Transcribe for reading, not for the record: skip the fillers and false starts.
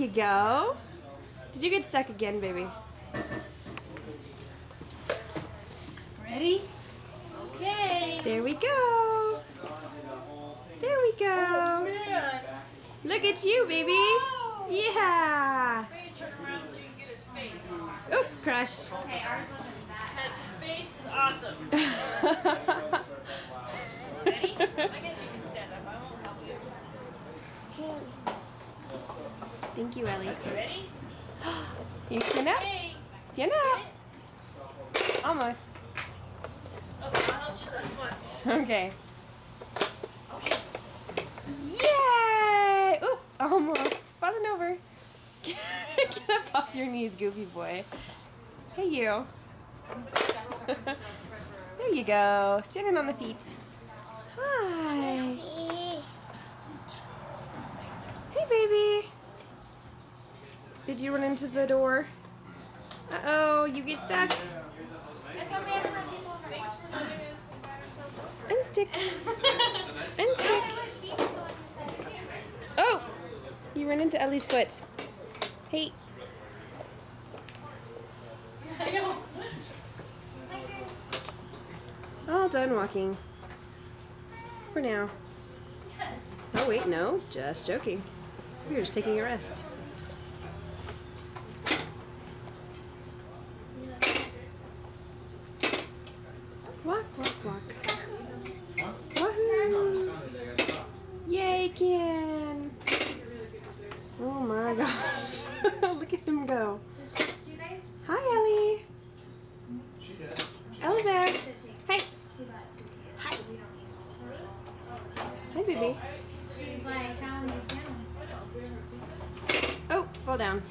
you go. Did you get stuck again, baby? Ready? Okay. There we go. There we go. Man. Look at you, baby. Yeah. Maybe turn around so you can get his face. Oh, crush. Okay, ours wasn't that. Because his face is awesome. Ready? I guess you can stand up. I won't help you. Thank you, Ellie. Ready? You stand up. Hey. Stand up. Almost. Okay, I'll help just this once. Okay. Yay! Oop, almost. Falling over. Get up off your knees, goofy boy. Hey, you. There you go. Standing on the feet. Hi. Hey, baby. Did you run into the door? Uh-oh, you get stuck. That's why we have to let people over. Thanks for letting us invite ourselves over. I'm stuck. I'm stuck. Oh! You ran into Ellie's foot. Hey. I know. All done walking. For now. Oh, wait, no. Just joking. We were just taking a rest. Walk, walk, walk. Woohoo! Yay, Ken! Oh my gosh. Look at him go. Do you guys? Hi, Ellie. Ellie's there. Hey. Hi. Hi, baby. She's like challenging him. Oh, fall down.